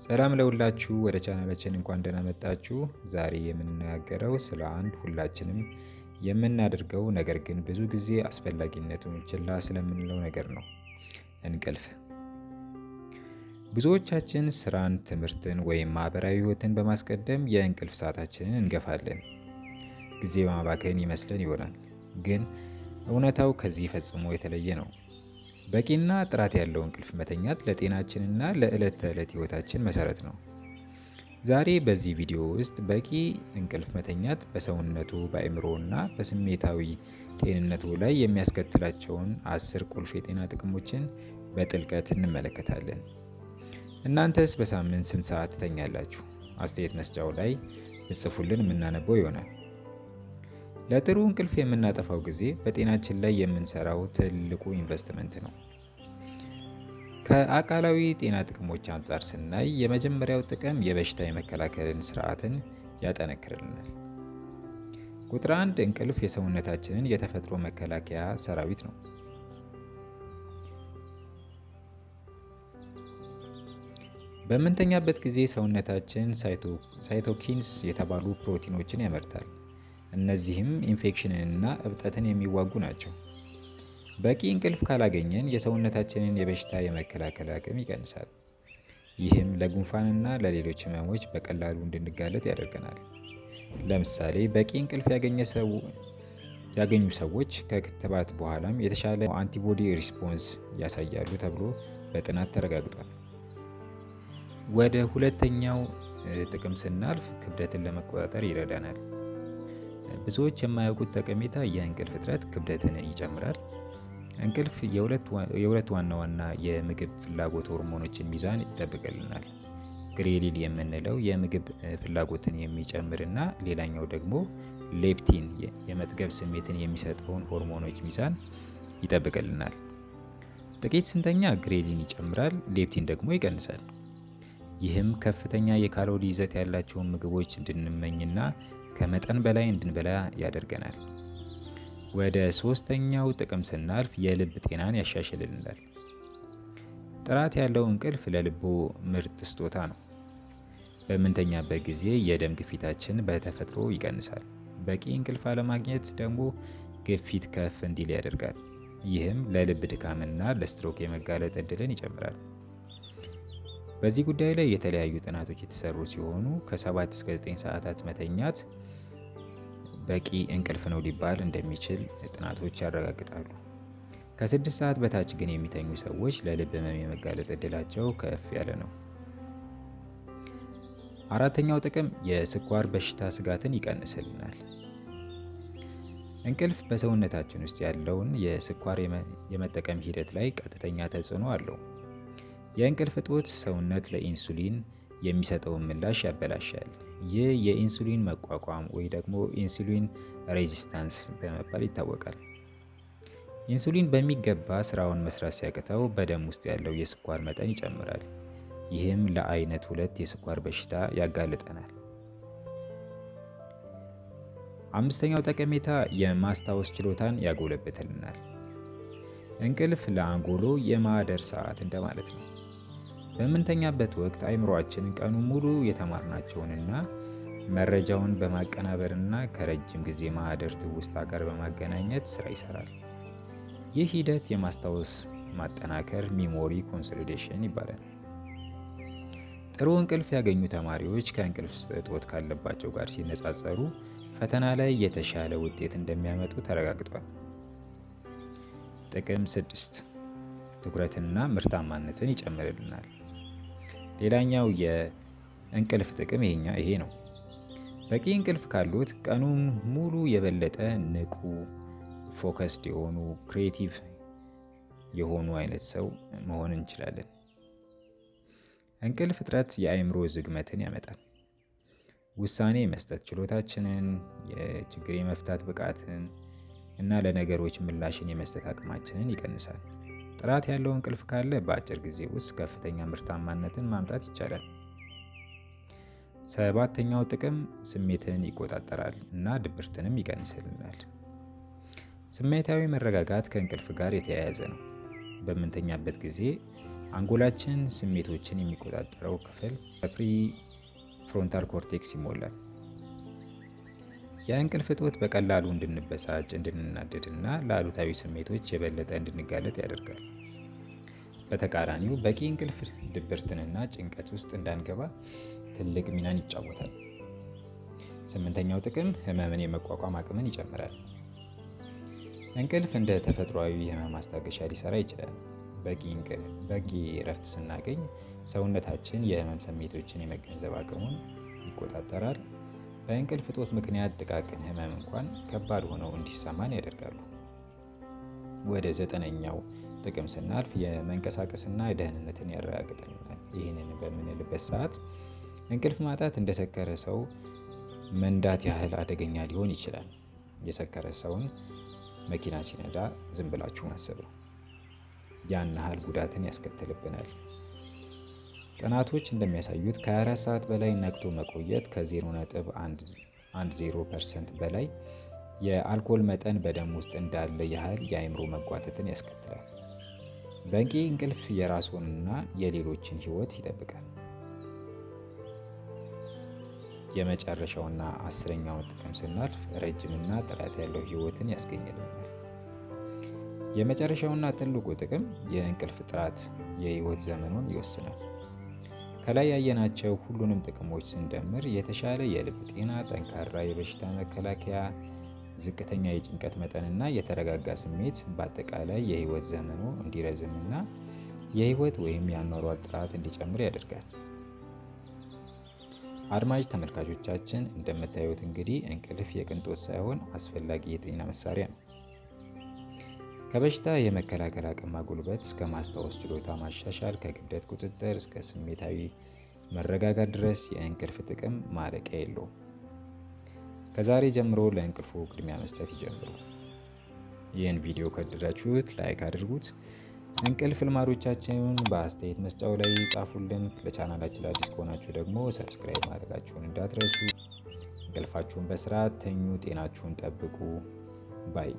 ሰላም ለሁላችሁ ወደ ቻናላችን እንኳን ደህና መጣችሁ። ዛሬ የምንናገረው ስለ አንድ ሁላችንም የምናደርገው ነገር ግን ብዙ ጊዜ አስፈላጊነቱን ችላ ስለምንለው ነገር ነው፣ እንቅልፍ። ብዙዎቻችን ስራን፣ ትምህርትን ወይም ማህበራዊ ህይወትን በማስቀደም የእንቅልፍ ሰዓታችንን እንገፋለን። ጊዜ ማባከን ይመስለን ይሆናል፣ ግን እውነታው ከዚህ ፈጽሞ የተለየ ነው። በቂና ጥራት ያለው እንቅልፍ መተኛት ለጤናችንና ለዕለት ተዕለት ህይወታችን መሰረት ነው። ዛሬ በዚህ ቪዲዮ ውስጥ በቂ እንቅልፍ መተኛት በሰውነቱ፣ በአእምሮና በስሜታዊ ጤንነቱ ላይ የሚያስከትላቸውን 10 ቁልፍ የጤና ጥቅሞችን በጥልቀት እንመለከታለን። እናንተስ በሳምንት ስንት ሰዓት ትተኛላችሁ? አስተያየት መስጫው ላይ ብጽፉልን የምናነበው ይሆናል። ለጥሩ እንቅልፍ የምናጠፋው ጊዜ በጤናችን ላይ የምንሰራው ትልቁ ኢንቨስትመንት ነው። ከአካላዊ ጤና ጥቅሞች አንጻር ስናይ የመጀመሪያው ጥቅም የበሽታ የመከላከልን ስርዓትን ያጠነክርልናል። ቁጥር 1 እንቅልፍ የሰውነታችንን የተፈጥሮ መከላከያ ሰራዊት ነው። በምንተኛበት ጊዜ ሰውነታችን ሳይቶኪንስ የተባሉ ፕሮቲኖችን ያመርታል። እነዚህም ኢንፌክሽንንና እብጠትን የሚዋጉ ናቸው። በቂ እንቅልፍ ካላገኘን የሰውነታችንን የበሽታ የመከላከል አቅም ይቀንሳል። ይህም ለጉንፋንና ለሌሎች ህመሞች በቀላሉ እንድንጋለጥ ያደርገናል። ለምሳሌ በቂ እንቅልፍ ያገኙ ሰዎች ከክትባት በኋላም የተሻለ አንቲቦዲ ሪስፖንስ ያሳያሉ ተብሎ በጥናት ተረጋግጧል። ወደ ሁለተኛው ጥቅም ስናልፍ ክብደትን ለመቆጣጠር ይረዳናል። ብዙዎች የማያውቁት ጠቀሜታ የእንቅልፍ እጥረት ክብደትን ይጨምራል። እንቅልፍ የሁለት ዋና ዋና የምግብ ፍላጎት ሆርሞኖችን ሚዛን ይጠብቅልናል። ግሬሊን የምንለው የምግብ ፍላጎትን የሚጨምርና ሌላኛው ደግሞ ሌፕቲን የመጥገብ ስሜትን የሚሰጠውን ሆርሞኖች ሚዛን ይጠብቅልናል። ጥቂት ስንተኛ ግሬሊን ይጨምራል፣ ሌፕቲን ደግሞ ይቀንሳል። ይህም ከፍተኛ የካሎሪ ይዘት ያላቸውን ምግቦች እንድንመኝና ከመጠን በላይ እንድንበላ ያደርገናል። ወደ ሶስተኛው ጥቅም ስናልፍ የልብ ጤናን ያሻሽልልናል። ጥራት ያለው እንቅልፍ ለልቦ ምርጥ ስጦታ ነው። በምንተኛበት ጊዜ የደም ግፊታችን በተፈጥሮ ይቀንሳል። በቂ እንቅልፍ አለማግኘት ደግሞ ግፊት ከፍ እንዲል ያደርጋል። ይህም ለልብ ድካምና ለስትሮክ የመጋለጥ እድልን ይጨምራል። በዚህ ጉዳይ ላይ የተለያዩ ጥናቶች የተሰሩ ሲሆኑ ከ7 እስከ 9 ሰዓታት መተኛት በቂ እንቅልፍ ነው ሊባል እንደሚችል ጥናቶች ያረጋግጣሉ። ከ6 ሰዓት በታች ግን የሚተኙ ሰዎች ለልብ ህመም የመጋለጥ እድላቸው ከፍ ያለ ነው። አራተኛው ጥቅም የስኳር በሽታ ስጋትን ይቀንስልናል። እንቅልፍ በሰውነታችን ውስጥ ያለውን የስኳር የመጠቀም ሂደት ላይ ቀጥተኛ ተጽዕኖ አለው። የእንቅልፍ እጦት ሰውነት ለኢንሱሊን የሚሰጠውን ምላሽ ያበላሻል። ይህ የኢንሱሊን መቋቋም ወይ ደግሞ ኢንሱሊን ሬዚስታንስ በመባል ይታወቃል። ኢንሱሊን በሚገባ ስራውን መስራት ሲያቅተው በደም ውስጥ ያለው የስኳር መጠን ይጨምራል። ይህም ለአይነት 2 የስኳር በሽታ ያጋልጠናል። አምስተኛው ጠቀሜታ የማስታወስ ችሎታን ያጎለብትልናል። እንቅልፍ ለአንጎሎ የማደር ሰዓት እንደማለት ነው። በምንተኛበት ወቅት አእምሮአችን ቀኑን ሙሉ የተማርናቸውንና መረጃውን በማቀናበርና ከረጅም ጊዜ ማህደር ትውስታ ጋር በማገናኘት ስራ ይሰራል። ይህ ሂደት የማስታወስ ማጠናከር ሚሞሪ ኮንሶሊዴሽን ይባላል። ጥሩ እንቅልፍ ያገኙ ተማሪዎች ከእንቅልፍ እጦት ካለባቸው ጋር ሲነጻጸሩ ፈተና ላይ የተሻለ ውጤት እንደሚያመጡ ተረጋግጧል። ጥቅም 6 ትኩረትንና ምርታማነትን ይጨምርልናል። ሌላኛው የእንቅልፍ ጥቅም ይሄ ነው። በቂ እንቅልፍ ካሉት ቀኑን ሙሉ የበለጠ ንቁ፣ ፎከስድ የሆኑ ክሬቲቭ የሆኑ አይነት ሰው መሆን እንችላለን። እንቅልፍ እጥረት የአእምሮ ዝግመትን ያመጣል። ውሳኔ መስጠት ችሎታችንን፣ የችግር የመፍታት ብቃትን እና ለነገሮች ምላሽን የመስጠት አቅማችንን ይቀንሳል። ጥራት ያለው እንቅልፍ ካለ በአጭር ጊዜ ውስጥ ከፍተኛ ምርታማነትን ማምጣት ይቻላል። 7ኛው ጥቅም ስሜትን ይቆጣጠራል እና ድብርትንም ይቀንስልናል። ስሜታዊ መረጋጋት ከእንቅልፍ ጋር የተያያዘ ነው። በምንተኛበት ጊዜ አንጎላችን ስሜቶችን የሚቆጣጠረው ክፍል በፕሪ ፍሮንታል ኮርቴክስ ይሞላል። የእንቅልፍ እጦት በቀላሉ እንድንበሳጭ፣ እንድንናደድ እና ለአሉታዊ ስሜቶች የበለጠ እንድንጋለጥ ያደርጋል። በተቃራኒው በቂ እንቅልፍ ድብርትንና ጭንቀት ውስጥ እንዳንገባ ትልቅ ሚናን ይጫወታል። 8ኛው ጥቅም ህመምን የመቋቋም አቅምን ይጨምራል። እንቅልፍ እንደ ተፈጥሯዊ የህመም ማስታገሻ ሊሰራ ይችላል። በቂ እረፍት ስናገኝ ሰውነታችን የህመም ስሜቶችን የመገንዘብ አቅሙን ይቆጣጠራል። በእንቅልፍ እጦት ምክንያት ጥቃቅን ህመም እንኳን ከባድ ሆነው እንዲሰማን ያደርጋሉ። ወደ 9ኛው ጥቅም ስናልፍ የመንቀሳቀስና ደህንነትን ያረጋግጥልናል። ይህንን በምንልበት ሰዓት እንቅልፍ ማጣት እንደሰከረ ሰው መንዳት ያህል አደገኛ ሊሆን ይችላል። የሰከረ ሰውን መኪና ሲነዳ ዝም ብላችሁ ማሰብ ነው። ያን ያህል ጉዳትን ያስከትልብናል። ጥናቶች እንደሚያሳዩት ከ24 ሰዓት በላይ ነቅቶ መቆየት ከ0.10% በላይ የአልኮል መጠን በደም ውስጥ እንዳለ ያህል የአእምሮ መጓተትን ያስከትላል። በቂ እንቅልፍ የራስዎንና የሌሎችን ህይወት ይጠብቃል። የመጨረሻውና 10ኛውን ጥቅም ስናልፍ ረጅምና ጥራት ያለው ህይወትን ያስገኝልናል። የመጨረሻውና ትልቁ ጥቅም የእንቅልፍ ጥራት የህይወት ዘመኑን ይወስናል። ከላይ ያየናቸው ሁሉንም ጥቅሞች ስንደምር የተሻለ የልብ ጤና፣ ጠንካራ የበሽታ መከላከያ፣ ዝቅተኛ የጭንቀት መጠንና የተረጋጋ ስሜት በአጠቃላይ የህይወት ዘመኑ እንዲረዝምና የህይወት ወይም የአኗኗር ጥራት እንዲጨምር ያደርጋል። አድማጭ ተመልካቾቻችን እንደምታዩት እንግዲህ እንቅልፍ የቅንጦት ሳይሆን አስፈላጊ የጤና መሳሪያ ነው። ከበሽታ የመከላከል አቅም ማጎልበት እስከ ማስታወስ ችሎታ ማሻሻል፣ ከክብደት ቁጥጥር እስከ ስሜታዊ መረጋጋት ድረስ የእንቅልፍ ጥቅም ማለቂያ የለውም። ከዛሬ ጀምሮ ለእንቅልፉ ቅድሚያ መስጠት ይጀምሩ። ይህን ቪዲዮ ከወደዳችሁት ላይክ አድርጉት። እንቅልፍ ልማዶቻችሁን በአስተያየት መስጫው ላይ ጻፉልን። ለቻናላችን አዲስ ከሆናችሁ ደግሞ ሰብስክራይብ ማድረጋችሁን እንዳትረሱ። እንቅልፋችሁን በስርዓት ተኙ። ጤናችሁን ጠብቁ ባይ